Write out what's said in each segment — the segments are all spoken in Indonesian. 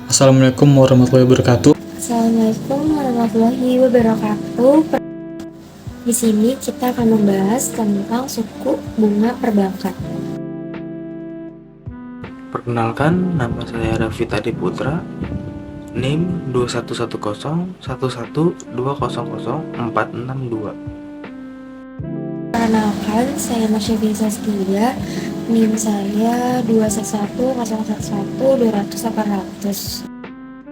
Assalamualaikum warahmatullahi wabarakatuh. Assalamualaikum warahmatullahi wabarakatuh. Di sini kita akan membahas tentang suku bunga perbankan. Perkenalkan, nama saya Raffi Tadi Putra, NIM 211011200462. Perkenalkan, saya Masyafie Saskia. NIM saya 211011200800.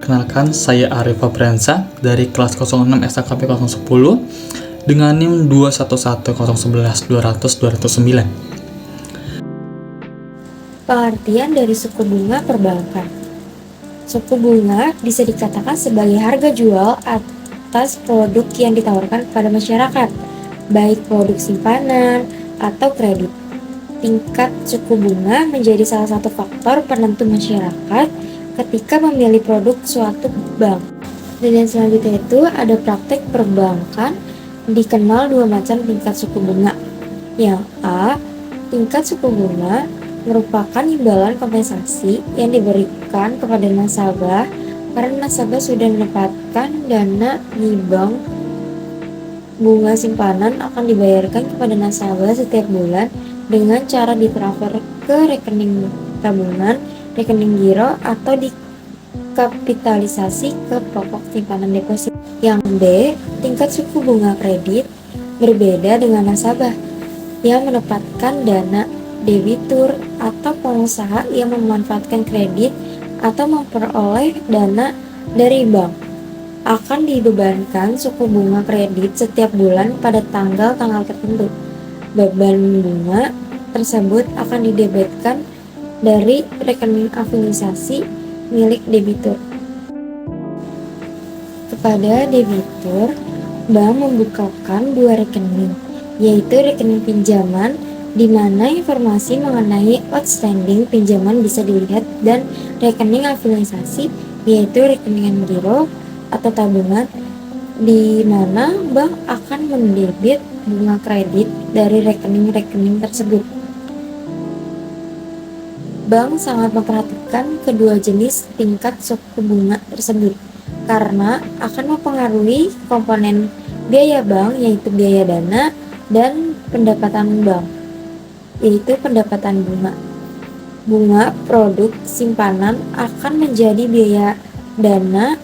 Perkenalkan, saya Arif Fabriansa dari kelas 06 SKP 010 dengan NIM 211011200209. Pengertian dari suku bunga perbankan. Suku bunga bisa dikatakan sebagai harga jual atas produk yang ditawarkan kepada masyarakat, baik produk simpanan atau kredit. Tingkat suku bunga menjadi salah satu faktor penentu masyarakat ketika memilih produk suatu bank. Dan yang selanjutnya itu ada praktek perbankan, dikenal dua macam tingkat suku bunga. Yang A, tingkat suku bunga merupakan imbalan kompensasi yang diberikan kepada nasabah karena nasabah sudah mendapatkan dana di bank. Bunga simpanan akan dibayarkan kepada nasabah setiap bulan dengan cara ditransfer ke rekening tabungan, rekening giro, atau dikapitalisasi ke pokok simpanan deposito. Yang B, tingkat suku bunga kredit berbeda dengan nasabah yang menempatkan dana debitur atau pengusaha yang memanfaatkan kredit atau memperoleh dana dari bank akan dibebankan suku bunga kredit setiap bulan pada tanggal-tanggal tertentu. Beban bunga tersebut akan didebetkan dari rekening afiliasi milik debitur. Kepada debitur, bank membukakan dua rekening, yaitu rekening pinjaman di mana informasi mengenai outstanding pinjaman bisa dilihat, dan rekening afiliasi, yaitu rekening giro atau tabungan di mana bank akan mendebit bunga kredit dari rekening-rekening tersebut. Bank sangat memperhatikan kedua jenis tingkat suku bunga tersebut karena akan mempengaruhi komponen biaya bank, yaitu biaya dana, dan pendapatan bank, yaitu pendapatan bunga. Bunga produk simpanan akan menjadi biaya dana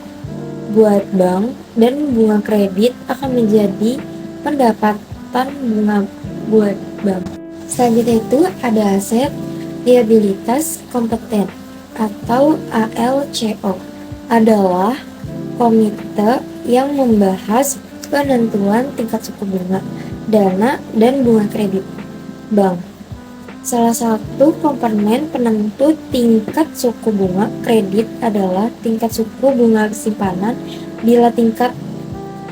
buat bank, dan bunga kredit akan menjadi pendapatan bunga buat bank. Selanjutnya itu ada aset liabilitas kompeten atau ALCO, adalah komite yang membahas penentuan tingkat suku bunga dana dan bunga kredit bank. Salah satu komponen penentu tingkat suku bunga kredit adalah tingkat suku bunga simpanan. Bila tingkat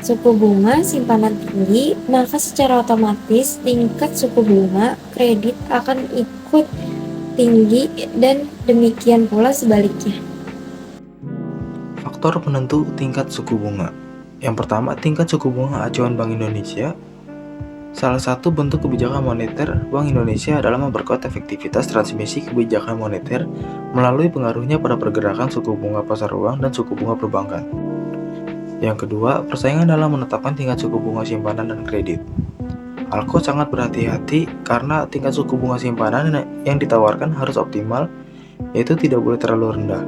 suku bunga simpanan tinggi, maka secara otomatis tingkat suku bunga kredit akan ikut tinggi, dan demikian pula sebaliknya. Faktor penentu tingkat suku bunga. Yang pertama, tingkat suku bunga acuan Bank Indonesia. Salah satu bentuk kebijakan moneter Bank Indonesia adalah memperkuat efektivitas transmisi kebijakan moneter melalui pengaruhnya pada pergerakan suku bunga pasar uang dan suku bunga perbankan. Yang kedua, persaingan dalam menetapkan tingkat suku bunga simpanan dan kredit. ALCO sangat berhati-hati karena tingkat suku bunga simpanan yang ditawarkan harus optimal, yaitu tidak boleh terlalu rendah,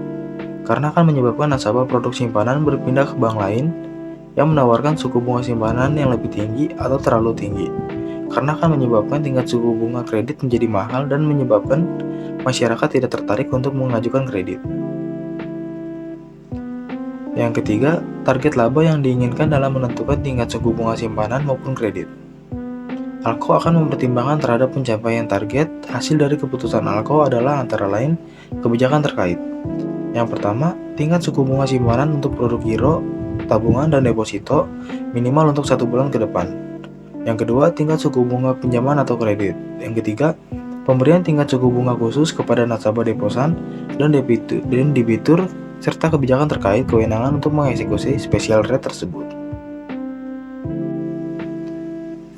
karena akan menyebabkan nasabah produk simpanan berpindah ke bank lain yang menawarkan suku bunga simpanan yang lebih tinggi atau terlalu tinggi, karena akan menyebabkan tingkat suku bunga kredit menjadi mahal dan menyebabkan masyarakat tidak tertarik untuk mengajukan kredit. Yang ketiga, target laba yang diinginkan dalam menentukan tingkat suku bunga simpanan maupun kredit. ALCO akan mempertimbangkan terhadap pencapaian target. Hasil dari keputusan ALCO adalah antara lain kebijakan terkait. Yang pertama, tingkat suku bunga simpanan untuk produk giro, tabungan, dan deposito minimal untuk 1 bulan ke depan. Yang kedua, tingkat suku bunga pinjaman atau kredit. Yang ketiga, pemberian tingkat suku bunga khusus kepada nasabah deposan dan debitur serta kebijakan terkait kewenangan untuk mengeksekusi special rate tersebut.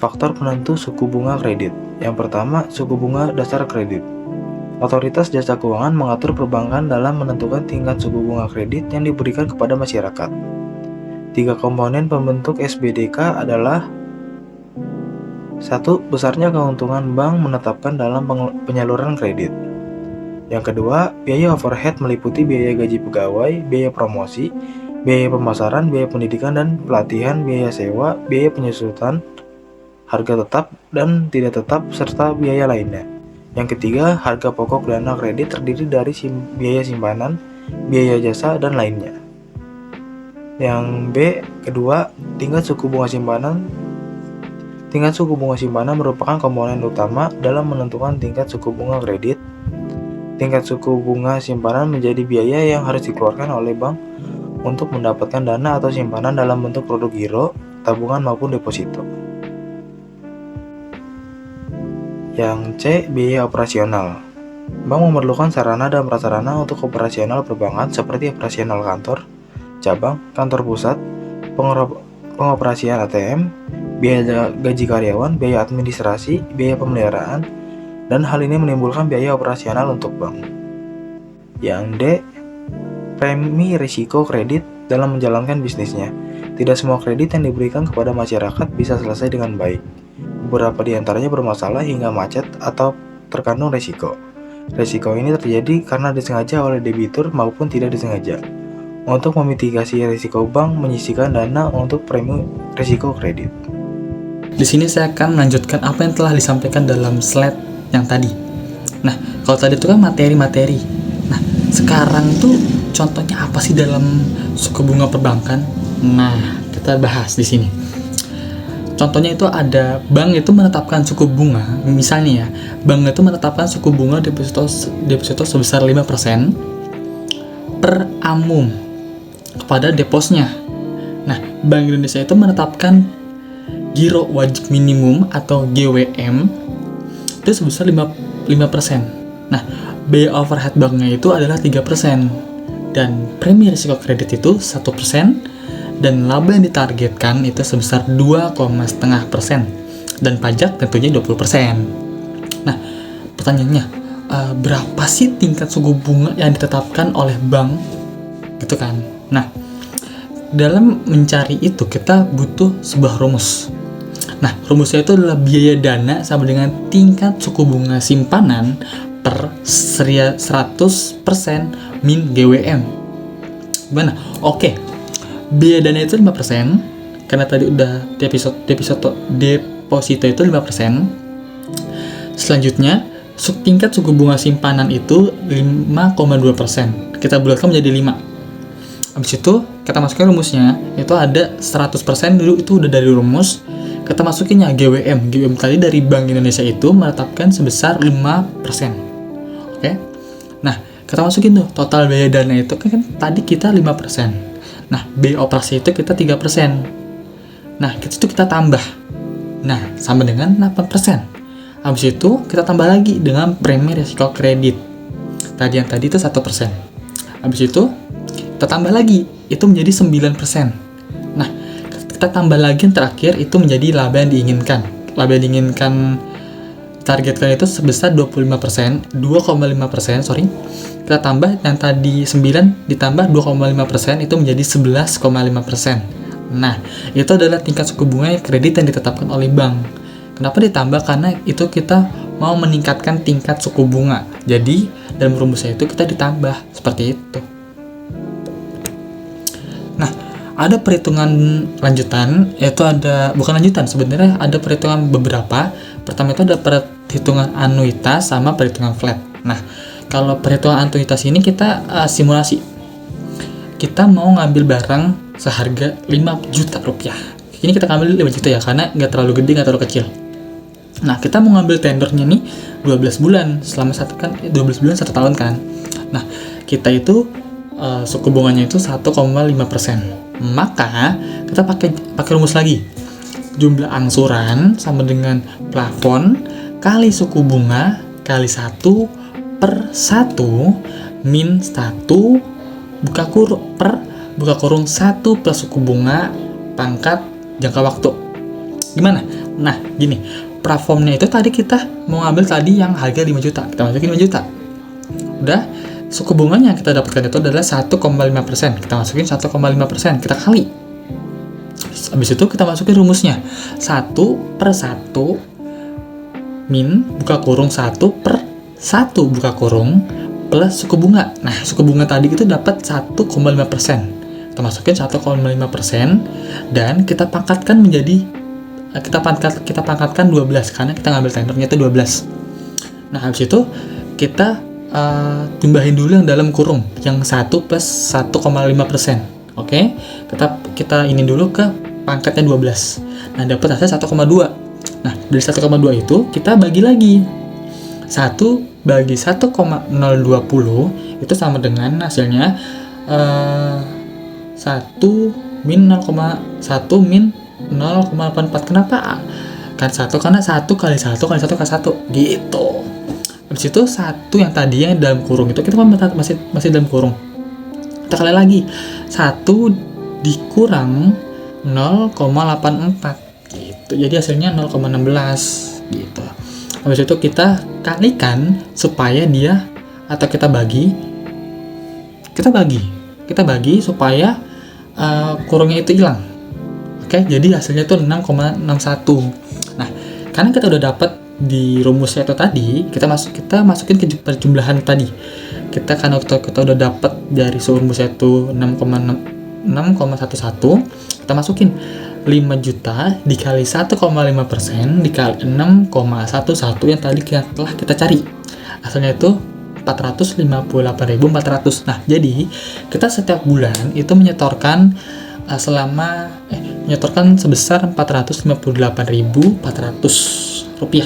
Faktor penentu suku bunga kredit. Yang pertama, suku bunga dasar kredit. Otoritas Jasa Keuangan mengatur perbankan dalam menentukan tingkat suku bunga kredit yang diberikan kepada masyarakat. 3 komponen pembentuk SBDK adalah 1. Besarnya keuntungan bank menetapkan dalam penyaluran kredit. Yang kedua, biaya overhead meliputi biaya gaji pegawai, biaya promosi, biaya pemasaran, biaya pendidikan dan pelatihan, biaya sewa, biaya penyusutan, harga tetap dan tidak tetap, serta biaya lainnya. Yang ketiga, harga pokok dana kredit terdiri dari biaya simpanan, biaya jasa, dan lainnya. Yang B, kedua, tingkat suku bunga simpanan. Tingkat suku bunga simpanan merupakan komponen utama dalam menentukan tingkat suku bunga kredit. Tingkat suku bunga simpanan menjadi biaya yang harus dikeluarkan oleh bank untuk mendapatkan dana atau simpanan dalam bentuk produk giro, tabungan maupun deposito. Yang C, biaya operasional. Bank memerlukan sarana dan prasarana untuk operasional perbankan seperti operasional kantor, cabang, kantor pusat, pengoperasian ATM, biaya gaji karyawan, biaya administrasi, biaya pemeliharaan, dan hal ini menimbulkan biaya operasional untuk bank. Yang D, premi risiko kredit dalam menjalankan bisnisnya. Tidak semua kredit yang diberikan kepada masyarakat bisa selesai dengan baik. Beberapa di antaranya bermasalah hingga macet atau terkandung risiko. Risiko ini terjadi karena disengaja oleh debitur maupun tidak disengaja. Untuk memitigasi risiko, bank menyisihkan dana untuk premi risiko kredit. Di sini saya akan melanjutkan apa yang telah disampaikan dalam slide yang tadi. Nah, kalau tadi itu kan materi-materi. Nah, sekarang tuh contohnya apa sih dalam suku bunga perbankan? Nah, kita bahas di sini. Contohnya itu ada bank itu menetapkan suku bunga, misalnya ya, bank itu menetapkan suku bunga deposito sebesar 5% per annum kepada deposnya. Nah, Bank Indonesia itu menetapkan giro wajib minimum atau GWM itu sebesar 5%. Nah, biaya overhead banknya itu adalah 3%, dan premi risiko kredit itu 1%, dan laba yang ditargetkan itu sebesar 2,5%, dan pajak tentunya 20%. Nah, pertanyaannya, berapa sih tingkat suku bunga yang ditetapkan oleh bank? Gitu kan. Nah, dalam mencari itu kita butuh sebuah rumus. Nah, rumusnya itu adalah biaya dana sama dengan tingkat suku bunga simpanan per 100% min GWM. Gimana? Oke. Biaya dana itu 5%, karena tadi udah deposito itu 5%. Selanjutnya, tingkat suku bunga simpanan itu 5,2%. Kita bulatkan menjadi 5. Habis itu, kita masukkan rumusnya, itu ada 100% dulu, itu udah dari rumus. Kita masukinnya GWM. GWM tadi dari Bank Indonesia itu menetapkan sebesar 5%. Oke. Nah, kita masukin tuh total biaya dana itu kan tadi kita 5%. Nah, biaya operasi itu kita 3%. Nah, itu kita tambah. Nah, sama dengan 8%. Habis itu kita tambah lagi dengan premi risiko kredit. Tadi itu 1%. Habis itu kita tambah lagi, itu menjadi 9%. Nah, kita tambah lagi yang terakhir itu menjadi laba yang diinginkan. Laba yang diinginkan targetkan itu sebesar 2,5%, sorry. Kita tambah yang tadi 9 ditambah 2,5% itu menjadi 11,5%. Nah, itu adalah tingkat suku bunga kredit yang ditetapkan oleh bank. Kenapa ditambah? Karena itu kita mau meningkatkan tingkat suku bunga. Jadi, dalam rumusnya itu kita ditambah seperti itu. Nah, ada perhitungan lanjutan, yaitu bukan lanjutan, sebenarnya ada perhitungan beberapa. Pertama itu ada perhitungan anuitas sama perhitungan flat. Nah, kalau perhitungan anuitas ini kita simulasi. Kita mau ngambil barang seharga 5 juta rupiah. Ini kita ngambil 5 juta ya, karena nggak terlalu gede, nggak terlalu kecil. Nah, kita mau ngambil tendernya nih 12 bulan, selama 12 bulan 1 tahun kan. Nah, kita itu suku bunganya itu 1,5%. Maka kita pakai rumus lagi. Jumlah angsuran sama dengan plafon kali suku bunga kali 1/1 min 1 buka kurung 1 plus suku bunga pangkat jangka waktu. Gimana? Nah, gini. Praformnya itu tadi kita mau ngambil tadi yang harga 5 juta. Kita masukin 5 juta. Udah, suku bunganya yang kita dapatkan itu adalah 1,5%. Kita masukin 1,5%. Kita kali. Habis itu kita masukin rumusnya. 1/1 min buka kurung 1/1 buka kurung plus suku bunga. Nah, suku bunga tadi itu dapat 1,5%. Kita masukin 1,5% dan kita pangkatkan menjadi kita pangkatkan 12 karena kita ngambil tenornya itu 12. Nah, habis itu kita tambahin dulu yang dalam kurung yang 1 plus 1,5%. Oke? Kita ini dulu ke pangkatnya 12. Nah, dapat hasil 1,2. Nah, dari 1,2 itu kita bagi lagi. 1 bagi 1,020 itu sama dengan hasilnya 1 min 0,1 min 0,84. Kenapa? Kan 1 karena 1 kali 1 kali 1 kali 1 gitu. Habis itu 1 yang tadi yang dalam kurung itu kita masih dalam kurung. Kita kali lagi. 1 dikurang 0,84 gitu. Jadi hasilnya 0,16 gitu. Habis itu kita kalikan supaya dia atau kita bagi supaya kurungnya itu hilang. Oke, jadi hasilnya itu 6,61. Nah, karena kita udah dapat di rumusnya itu tadi, kita masukin ke perjumlahan tadi. Karena kita udah dapat dari rumusnya itu 6,11, kita masukin 5 juta dikali 1,5% dikali 6,11 yang tadi telah kita cari. Hasilnya itu 458.400. Nah, jadi kita setiap bulan itu menyetorkan sebesar 458.400 rupiah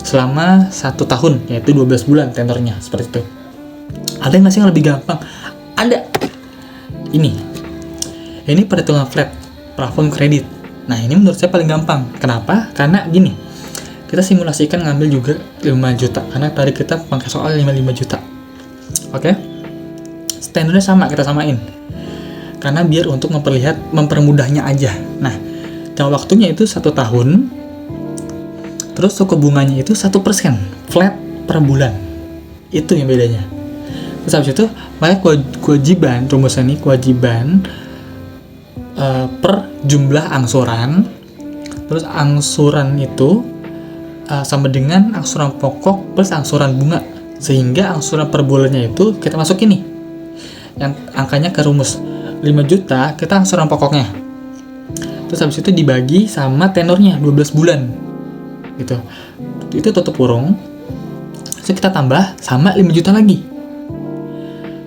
selama 1 tahun, yaitu 12 bulan tenornya, seperti itu. Ada yang masih lebih gampang? Ada. Ini perhitungan flat plafon kredit. Nah, ini menurut saya paling gampang. Kenapa? Karena gini, kita simulasikan ngambil juga 5 juta karena tadi kita pakai soal 5 juta. Oke? Standarnya sama, kita samain. Karena biar untuk mempermudahnya aja. Nah, jangka waktunya itu 1 tahun. Terus suku bunganya itu 1% flat per bulan. Itu yang bedanya. Terus habis itu, makanya kewajiban, rumusnya ini kewajiban per jumlah angsuran. Terus angsuran itu sama dengan angsuran pokok plus angsuran bunga. Sehingga angsuran per bulannya itu kita masukin nih. Yang angkanya ke rumus. 5 juta kita angsuran pokoknya. Terus habis itu dibagi sama tenornya 12 bulan. Gitu. Itu tutup kurung. Terus kita tambah sama 5 juta lagi.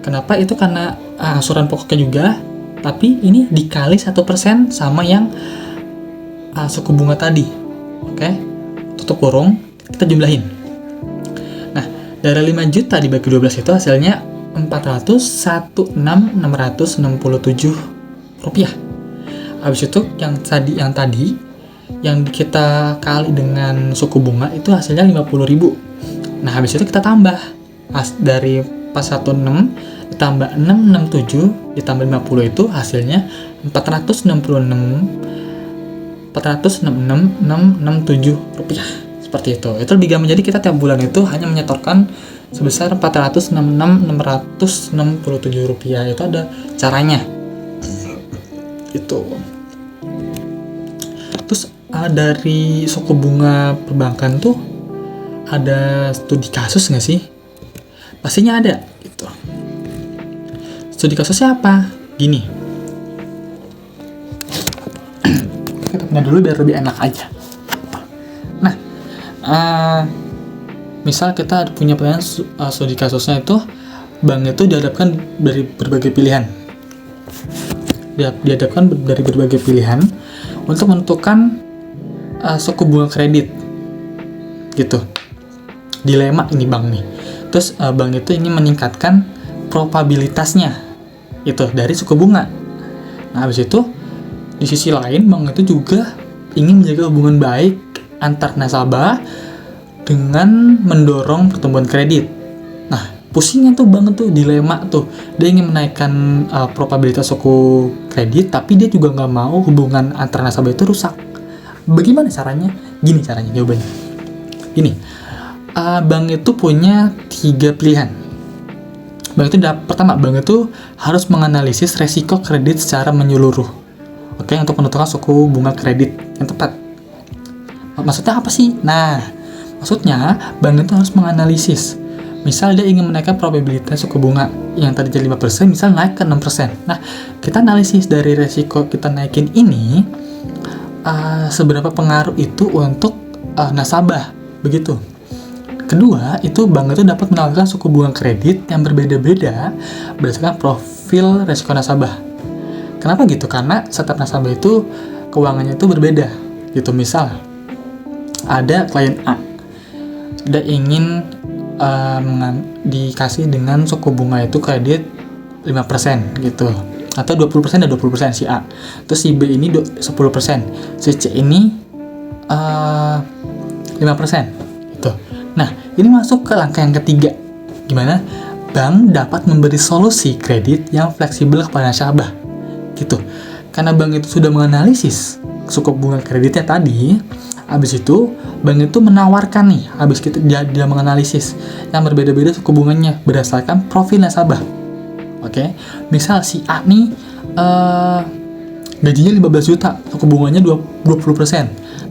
Kenapa? Itu karena angsuran pokoknya juga, tapi ini dikali 1% sama yang suku bunga tadi. Oke? Tutup kurung, kita jumlahin. Nah, dari 5 juta dibagi 12 itu hasilnya 401.667 rupiah. Habis itu yang tadi yang kita kali dengan suku bunga itu hasilnya 50.000. Nah, habis itu kita tambah dari 416 ditambah 667 ditambah 50 itu hasilnya 466.667 rupiah. Seperti itu. Itu lebih gampang. Jadi kita tiap bulan itu hanya menyetorkan sebesar 466.667 rupiah. Itu ada caranya. Itu. Terus dari suku bunga perbankan tuh ada studi kasus nggak sih? Pastinya ada. Gitu. Studi kasusnya apa? Gini. Kita pindah dulu biar lebih enak aja. Nah, misal kita punya pilihan studi kasusnya itu bank itu dihadapkan dari berbagai pilihan. Dihadapkan dari berbagai pilihan untuk menentukan suku bunga kredit. Gitu. Dilema ini bank nih. Terus bank itu ingin meningkatkan probabilitasnya itu dari suku bunga. Nah, habis itu di sisi lain bank itu juga ingin menjaga hubungan baik antar nasabah dengan mendorong pertumbuhan kredit. Nah, pusingnya tuh banget tuh, dilema tuh. Dia ingin menaikkan probabilitas suku kredit, tapi dia juga nggak mau hubungan antara nasabah itu rusak. Bagaimana caranya? Gini caranya jawabannya. Gini, bank itu punya 3 pilihan. Pertama, bank itu harus menganalisis resiko kredit secara menyeluruh. Oke, untuk menentukan suku bunga kredit yang tepat. Maksudnya apa sih? Nah, maksudnya bank itu harus menganalisis. Misal dia ingin menaikkan probabilitas suku bunga yang tadi jadi 5%, misal naik ke 6%. Nah, kita analisis dari resiko kita naikin ini, seberapa pengaruh itu untuk nasabah, begitu. Kedua, itu bank itu dapat menawarkan suku bunga kredit yang berbeda-beda berdasarkan profil resiko nasabah. Kenapa gitu? Karena setiap nasabah itu keuangannya itu berbeda. Gitu, misal ada klien A, dia ingin dikasih dengan suku bunga itu kredit 5% gitu, atau 20% dan 20% si A. Terus si B ini 10%, si C ini 5% gitu. Nah, ini masuk ke langkah yang ketiga. Gimana? Bank dapat memberi solusi kredit yang fleksibel kepada nasabah. Gitu. Karena bank itu sudah menganalisis suku bunga kreditnya tadi, habis itu bank itu menawarkan nih, habis dia menganalisis yang berbeda-beda suku bunganya berdasarkan profil nasabah. Oke. Misal si A nih gajinya 15 juta, suku bunganya 20%.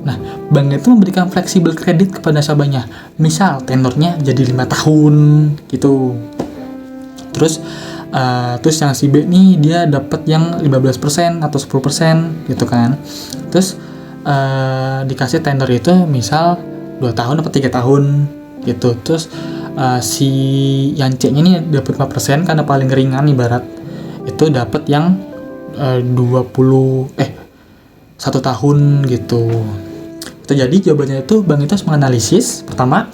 Nah, bank itu memberikan fleksibel kredit kepada nasabahnya. Misal tenornya jadi 5 tahun gitu. Terus yang si B nih dia dapat yang 15% atau 10% gitu kan. Terus dikasih tenor itu misal 2 tahun atau 3 tahun gitu. Terus si yang C-nya nih dapat 5% karena paling ringan ibarat. Itu dapat yang 1 tahun gitu. Itu jadi jawabannya itu bank itu harus menganalisis pertama.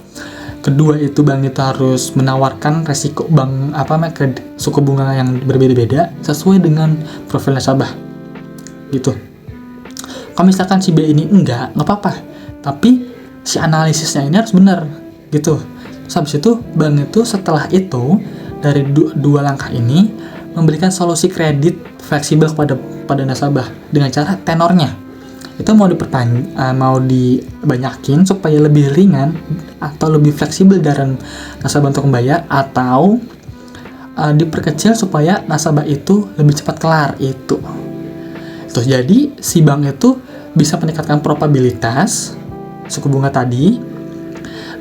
Kedua itu bank itu harus menawarkan resiko suku bunga yang berbeda-beda sesuai dengan profil nasabah gitu. Kalau misalkan si B ini enggak apa-apa, tapi si analisisnya ini harus benar gitu. Terus habis itu bank itu setelah itu dari dua langkah ini memberikan solusi kredit fleksibel pada nasabah dengan cara tenornya itu mau dibanyakin supaya lebih ringan atau lebih fleksibel dari nasabah untuk membayar, atau diperkecil supaya nasabah itu lebih cepat kelar itu. Jadi si bank itu bisa meningkatkan probabilitas suku bunga tadi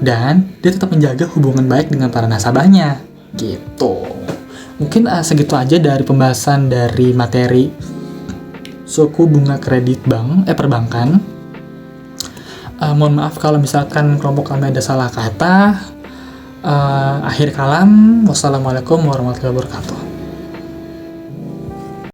dan dia tetap menjaga hubungan baik dengan para nasabahnya gitu. Mungkin segitu aja dari pembahasan dari materi suku bunga kredit perbankan. Mohon maaf kalau misalkan kelompok kami ada salah kata. Akhir kalam, wassalamualaikum warahmatullahi wabarakatuh.